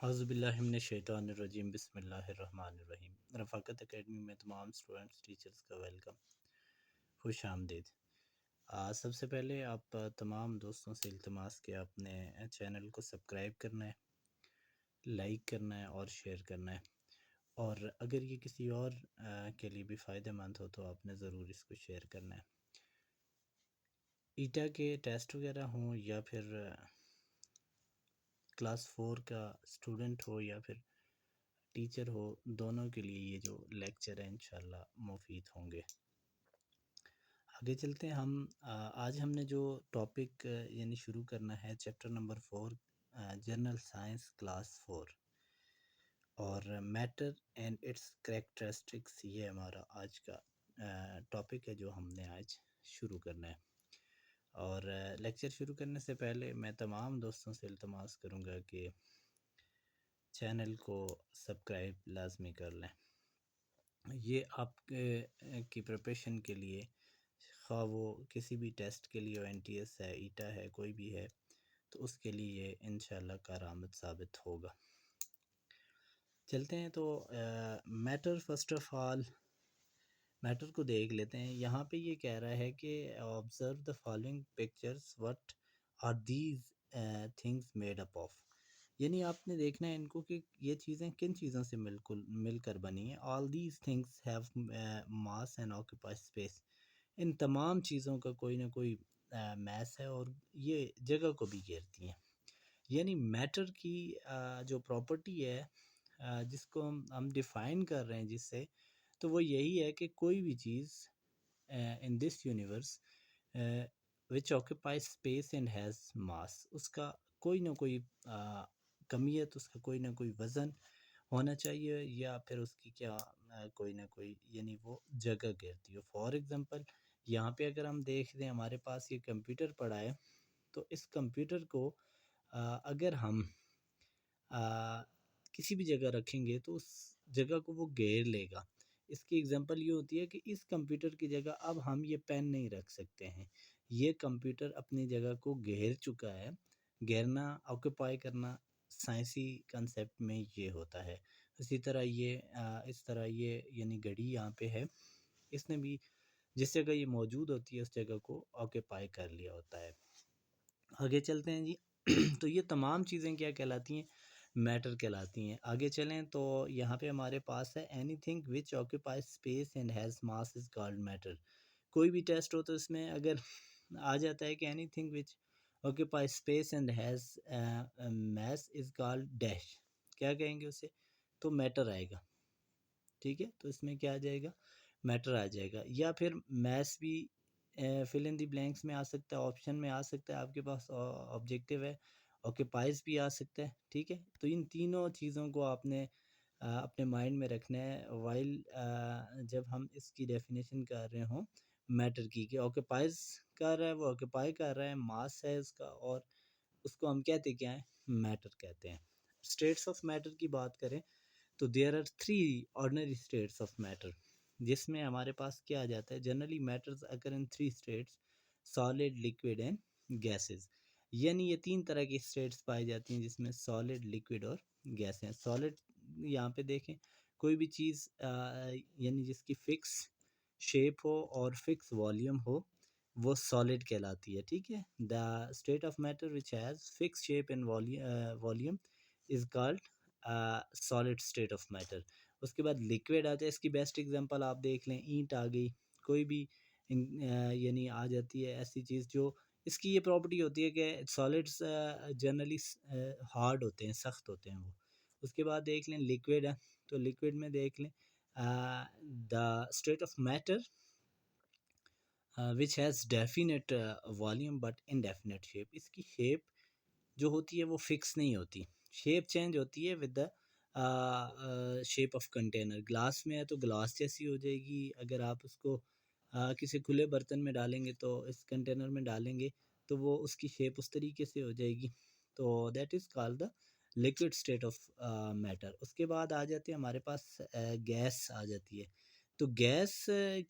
हौज़ुबिल्लाहिमिनश्शैतानिर्रजीम बिस्मिल्लाहिर्रहमानिर्रहीम। रफ़ाकत एकेडमी में तमाम स्टूडेंट्स टीचर्स का वेलकम, खुश आमदीद। सबसे पहले आप तमाम दोस्तों से इल्तिमास कि आपने चैनल को सब्सक्राइब करना है, लाइक करना है और शेयर करना है। और अगर ये किसी और के लिए भी फ़ायदेमंद हो तो आपने ज़रूर इसको शेयर करना है। ईटा के टेस्ट वगैरह हों या फिर क्लास 4 का स्टूडेंट हो या फिर टीचर हो, दोनों के लिए ये जो लेक्चर है इंशाल्लाह मुफीद होंगे। आगे चलते हैं हम। आज हमने जो टॉपिक यानी शुरू करना है chapter number 4 general science class 4 और मैटर एंड इट्स कैरेक्टरिस्टिक्स, ये हमारा आज का टॉपिक है जो हमने आज शुरू करना है। और लेक्चर शुरू करने से पहले मैं तमाम दोस्तों से इल्तिमास करूँगा कि चैनल को सब्सक्राइब लाजमी कर लें। ये आपके की प्रिपरेशन के लिए, ख़्वाह वो किसी भी टेस्ट के लिए हो, NTS है, ईटा है, कोई भी है, तो उसके लिए ये इंशाल्लाह कारआमद साबित होगा। चलते हैं तो matter, first of all matter को देख लेते हैं। यहाँ पे ये कह रहा है कि observe the following pictures, what are these things made up of. यानी आपने देखना है इनको कि ये चीज़ें किन चीज़ों से मिलकर बनी हैं। All these things have mass and occupy space. इन तमाम चीज़ों का कोई ना कोई मास है और ये जगह को भी घेरती हैं। यानी मैटर की जो प्रॉपर्टी है जिसको हम डिफ़ाइन कर रहे हैं जिससे, तो वो यही है कि कोई भी चीज़ in this universe which occupies space and has mass, उसका कोई ना कोई कमियत, उसका कोई ना कोई वज़न होना चाहिए या फिर उसकी क्या कोई ना कोई यानी वो जगह घेरती हो। फॉर एग्ज़ाम्पल यहाँ पे अगर हम देख दें, हमारे पास ये कंप्यूटर पड़ा है, तो इस कंप्यूटर को अगर हम किसी भी जगह रखेंगे तो उस जगह को वो घेर लेगा। इसकी एग्जांपल ये होती है कि इस कंप्यूटर की जगह अब हम ये पेन नहीं रख सकते हैं। ये कंप्यूटर अपनी जगह को घेर चुका है। घेरना, ऑक्यूपाई करना साइंसी कंसेप्ट में ये होता है। इसी तरह ये इस तरह ये यानी घड़ी यहाँ पे है, इसने भी जिस जगह ये मौजूद होती है उस जगह को ऑक्यूपाई कर लिया होता है। आगे चलते हैं जी। तो ये तमाम चीज़ें क्या कहलाती हैं? मैटर कहलाती हैं। आगे चलें तो यहाँ पे हमारे पास है anything which occupies space and has mass is called matter. कोई भी टेस्ट हो तो इसमें अगर आ जाता है कि anything which occupies space and has mass is called dash, क्या कहेंगे उसे? तो मैटर आएगा। ठीक है, तो इसमें क्या आ जाएगा? मैटर आ जाएगा। या फिर मैस भी फिल इन दी ब्लैंक्स में आ सकता है, ऑप्शन में आ सकता है, आपके पास ऑब्जेक्टिव है, ऑक्यूपाइज भी आ सकता है। ठीक है, तो इन तीनों चीज़ों को आपने अपने माइंड में रखना है वाइल जब हम इसकी डेफिनेशन कर रहे हों मैटर की, कि ऑक्यूपाइज कर रहा है, वो ऑक्यूपाई कर रहा है, मास है उसका, और उसको हम कहते क्या हैं? मैटर कहते हैं। स्टेट्स ऑफ मैटर की बात करें तो there are 3 ordinary states of matter, जिसमें हमारे पास क्या आ जाता है? Generally matters occur in 3 states, solid, liquid and gases. यानी ये 3 तरह की स्टेट्स पाई जाती हैं जिसमें सॉलिड, लिक्विड और गैस हैं। सॉलिड यहाँ पे देखें, कोई भी चीज़ यानी जिसकी फिक्स शेप हो और फिक्स वॉल्यूम हो, वो सॉलिड कहलाती है। ठीक है, the state of matter which has fix shape and volume is called solid state of matter. उसके बाद लिक्विड आता है। इसकी बेस्ट एग्जांपल आप देख लें, ईंट आ गई, कोई भी यानी आ जाती है ऐसी चीज़ जो, इसकी ये प्रॉपर्टी होती है कि सॉलिड्स जनरली हार्ड होते हैं, सख्त होते हैं वो। उसके बाद देख लें लिक्विड है, तो लिक्विड में देख लें the state of matter which has definite volume but indefinite shape. इसकी शेप जो होती है वो फिक्स नहीं होती, शेप चेंज होती है with the shape of container. Glass में है तो ग्लास जैसी हो जाएगी, अगर आप उसको किसी खुले बर्तन में डालेंगे, तो इस कंटेनर में डालेंगे तो वो उसकी शेप उस तरीके से हो जाएगी। तो that is called the liquid state of matter. उसके बाद आ जाते हैं हमारे पास गैस आ जाती है। तो गैस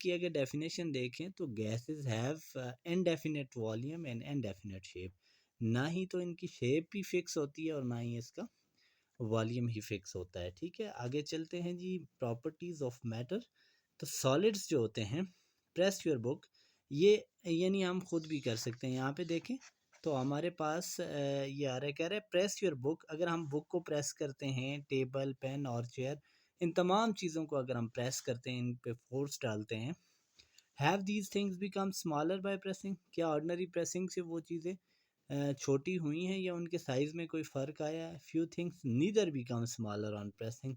की अगर डेफिनेशन देखें तो gases have indefinite volume and indefinite shape. ना ही तो इनकी शेप भी फिक्स होती है और ना ही इसका वॉल्यूम ही फिक्स होता है। ठीक है, आगे चलते हैं जी, प्रॉपर्टीज़ ऑफ मैटर। तो सॉलिड्स जो होते हैं, प्रेस योर बुक, ये यानी हम खुद भी कर सकते हैं। यहाँ पे देखें तो हमारे पास ये आ रहा है, कह रहा है प्रेस योर बुक। अगर हम बुक को प्रेस करते हैं, टेबल, पेन और चेयर, इन तमाम चीज़ों को अगर हम प्रेस करते हैं, इन पे फोर्स डालते हैं, have these things become smaller by pressing, क्या ऑर्डनरी प्रेसिंग से वो चीज़ें छोटी हुई हैं या उनके साइज़ में कोई फ़र्क आया है? Few things neither become smaller on pressing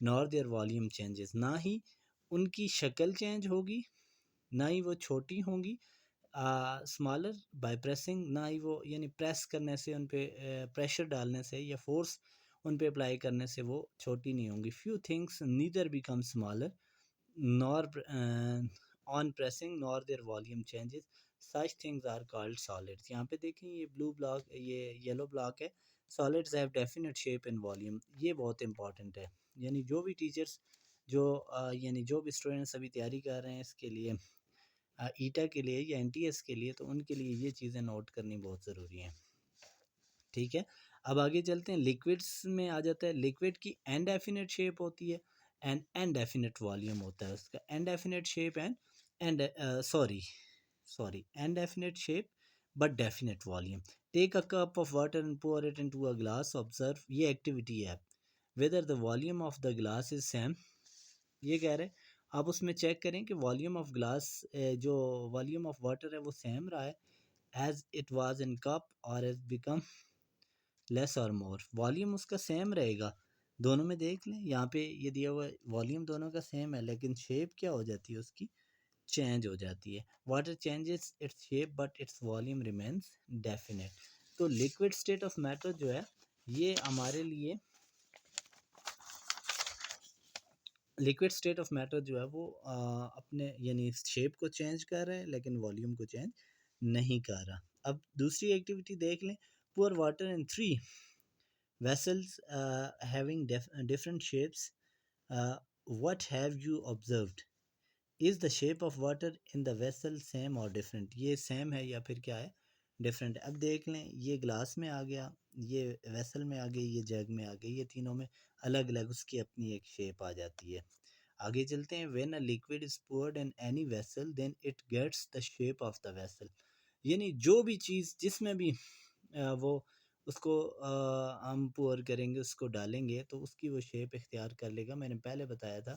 nor there volume changes, ना ही उनकी शक्ल चेंज होगी, ना ही वो छोटी होंगी स्मॉलर बाय प्रेसिंग, ना ही वो यानी प्रेस करने से, उन पे प्रेशर डालने से या फोर्स उन पे अप्लाई करने से वो छोटी नहीं होंगी। Few things neither become smaller nor on pressing nor their volume changes, such things are called solids। यहाँ पे देखें ये ब्लू ब्लॉक, ये येलो ब्लॉक है, solids have definite shape and volume। ये बहुत इंपॉर्टेंट है, यानी जो भी टीचर्स जो यानी जो भी स्टूडेंट्स अभी तैयारी कर रहे हैं इसके लिए, ईटा के लिए या एनटीएस के लिए, तो उनके लिए ये चीज़ें नोट करनी बहुत ज़रूरी हैं। ठीक है, अब आगे चलते हैं। लिक्विड्स में आ जाता है, लिक्विड की इनडेफिनिट शेप होती है एंड इनडेफिनिट वॉल्यूम होता है उसका। Indefinite shape and sorry indefinite shape but definite volume. Take a cup of water and pour it into a glass, observe, ये एक्टिविटी है, whether the volume of the glass is same. ये कह रहे हैं आप उसमें चेक करें कि वॉल्यूम ऑफ ग्लास, जो वॉल्यूम ऑफ वाटर है वो सेम रहा है as it was in cup or as become less or more. Volume उसका सेम रहेगा दोनों में, देख लें यहाँ पे ये दिया हुआ वॉल्यूम दोनों का सेम है, लेकिन शेप क्या हो जाती है उसकी, चेंज हो जाती है। Water changes its shape but its volume remains definite. तो लिक्विड स्टेट ऑफ मैटर जो है ये हमारे लिए, लिक्विड स्टेट ऑफ मैटर जो है वो अपने यानी शेप को चेंज कर रहा है लेकिन वॉल्यूम को चेंज नहीं कर रहा। अब दूसरी एक्टिविटी देख लें। Poor water in 3 vessels having different shapes. What have you observed? Is the shape of water in the vessel same or different? ये सेम है या फिर क्या है, डिफरेंट है। अब देख लें, ये ग्लास में आ गया, ये वेसल में आ गई, ये जग में आ गई, ये तीनों में अलग अलग उसकी अपनी एक शेप आ जाती है। आगे चलते हैं। When a liquid is poured in any vessel then it gets the shape of the vessel। यानी जो भी चीज़ जिसमें भी वो उसको हम पुअर करेंगे, उसको डालेंगे, तो उसकी वो शेप इख्तियार कर लेगा। मैंने पहले बताया था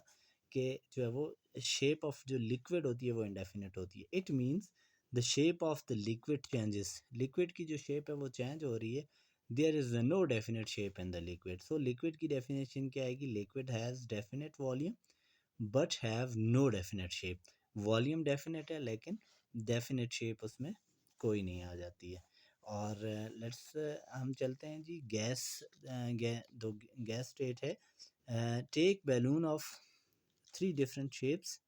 कि जो है वो शेप ऑफ जो लिक्विड होती है वो इंडेफिनिट होती है। It means the shape of the liquid changes, liquid की जो शेप है वो चेंज हो रही है। There is no definite shape in the liquid. So liquid की डेफिनेशन क्या आएगी, liquid has definite volume but have no definite shape. Volume definite है लेकिन डेफिनेट शेप उसमें कोई नहीं आ जाती है। और लेट्स हम चलते हैं जी, गैस, दो गैस स्टेट है। Take balloon of 3 different shapes,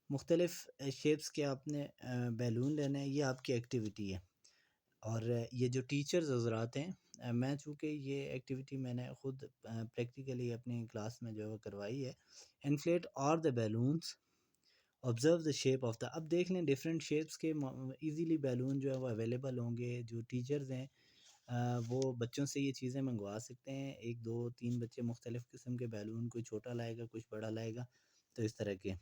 मुख्तलिफ शेप्स के आपने बैलून लेना है, ये आपकी एक्टिविटी है। और ये जो टीचर्स हजरात हैं, मैं चूँकि ये एक्टिविटी मैंने ख़ुद प्रैक्टिकली अपनी क्लास में जो है वो करवाई है। इन्फ्लेट और the balloons, observe the shape of the. अब देख लें डिफरेंट शेप्स के इजीली बैलून जो है वो अवेलेबल होंगे। जो टीचर्स हैं वो बच्चों से ये चीज़ें मंगवा सकते हैं। 1 2 3 बच्चे मुख्तलिफ़ किस्म के बैलून, कोई छोटा लाएगा, कुछ बड़ा लाएगा, तो इस तरह के।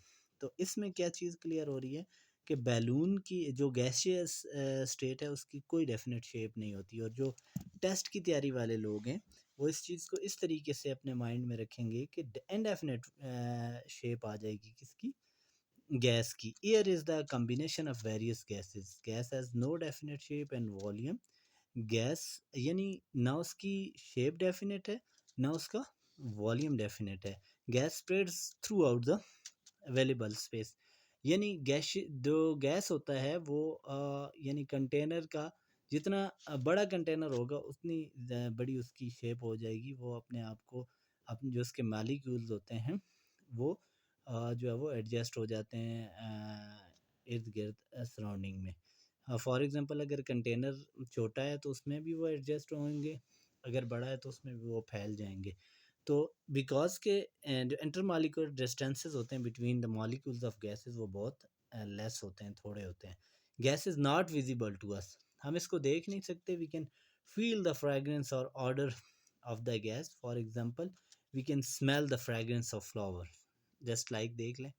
तो इसमें क्या चीज़ क्लियर हो रही है कि बैलून की जो गैसियस स्टेट है उसकी कोई डेफिनेट शेप नहीं होती। और जो टेस्ट की तैयारी वाले लोग हैं वो इस चीज़ को इस तरीके से अपने माइंड में रखेंगे कि इनडेफिनेट शेप आ जाएगी किसकी, गैस की। Air is the combination of various gases, gas has no definite shape and volume. Gas यानी ना उसकी शेप डेफिनेट है ना उसका वॉल्यूम डेफिनेट है। Gas spreads throughout the available space. यानी गैस, जो गैस होता है वो यानी कंटेनर का जितना बड़ा कंटेनर होगा उतनी बड़ी उसकी शेप हो जाएगी। वो अपने आप को, अपने जो उसके मालिक्यूल्स होते हैं वो जो है वो एडजस्ट हो जाते हैं इर्द गिर्द सराउंडिंग में। फॉर एग्ज़ाम्पल अगर कंटेनर छोटा है तो उसमें भी वो एडजस्ट होंगे, अगर बड़ा है तो उसमें भी वो फैल जाएंगे। तो बिकॉज के जो इंटर मालिक्यूलर डिस्टेंसेस होते हैं between the molecules of gases वो बहुत लेस होते हैं, थोड़े होते हैं। Gas is not visible to us, हम इसको देख नहीं सकते। We can feel the fragrance और odour of the gas. For example, we can smell the fragrance of flower. Just like देख लें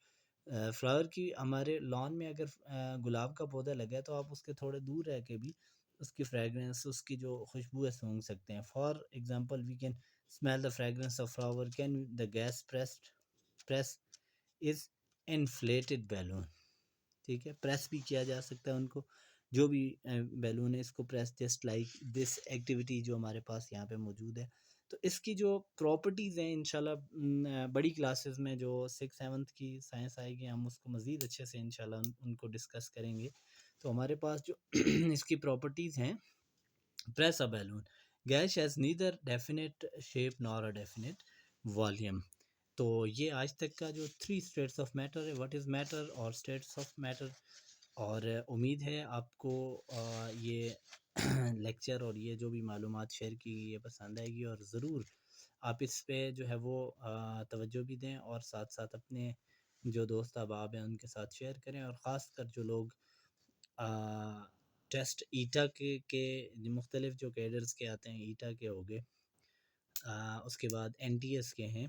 फ्लावर की हमारे लॉन में अगर गुलाब का पौधा लगा है तो आप उसके थोड़े दूर रह के भी उसकी फ्रेगरेंस उसकी जो खुशबू है सूंघ सकते हैं. For example we can smell the fragrance of flower can the gas press is inflated balloon. ठीक है, प्रेस भी किया जा सकता है उनको, जो भी बैलून है इसको press, just like this activity जो हमारे पास यहाँ पे मौजूद है. तो इसकी जो प्रॉपर्टीज़ हैं इंशाल्लाह बड़ी क्लासेस में जो 6 7 की साइंस आएगी हम उसको मज़ीद अच्छे से इंशाल्लाह उनको डिस्कस करेंगे. तो हमारे पास जो इसकी प्रॉपर्टीज़ हैं, press a balloon, gas has neither definite shape nor a definite volume. तो ये आज तक का जो 3 स्टेट्स ऑफ मैटर है, व्हाट इज़ मैटर और स्टेट्स ऑफ मैटर. और उम्मीद है आपको ये लेक्चर और ये जो भी मालूमात शेयर की ये पसंद आएगी, और ज़रूर आप इस पे जो है वो तवज्जो भी दें, और साथ साथ अपने जो दोस्त अहबाब हैं उनके साथ शेयर करें. और ख़ासकर जो लोग टेस्ट ईटा के मुख्तलिफ जो कैडर्स के आते हैं, ईटा के हो गए, उसके बाद एनटीएस के हैं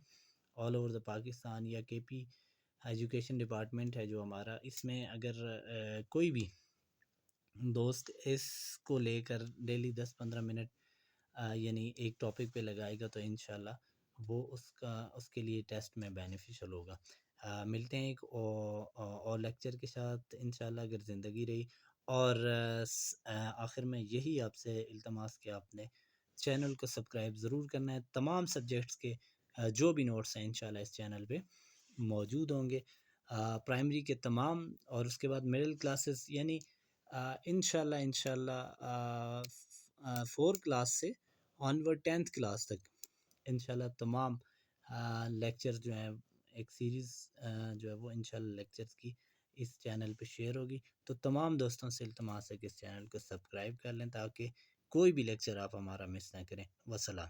ऑल ओवर द पाकिस्तान, या केपी एजुकेशन डिपार्टमेंट है जो हमारा, इसमें अगर कोई भी दोस्त इसको लेकर डेली 10 15 मिनट यानी एक टॉपिक पे लगाएगा तो इंशाल्लाह वो उसके लिए टेस्ट में बेनिफिशियल होगा. मिलते हैं एक और लेक्चर के साथ इंशाल्लाह अगर ज़िंदगी रही. और आखिर में यही आपसे इल्तमास कि आपने चैनल को सब्सक्राइब ज़रूर करना है. तमाम सब्जेक्ट्स के जो भी नोट्स हैं इंशाल्लाह इस चैनल पे मौजूद होंगे, प्राइमरी के तमाम, और उसके बाद मिडिल क्लासेस, यानी इंशाल्लाह 4 क्लास से ऑनवर्ड 10th क्लास तक इंशाल्लाह तमाम लेक्चर जो हैं, एक सीरीज़ जो है वो इंशाल्लाह लेक्चर्स की इस चैनल पे शेयर होगी. तो तमाम दोस्तों से इल्तमास है कि इस चैनल को सब्सक्राइब कर लें ताकि कोई भी लेक्चर आप हमारा मिस ना करें. वसलाम.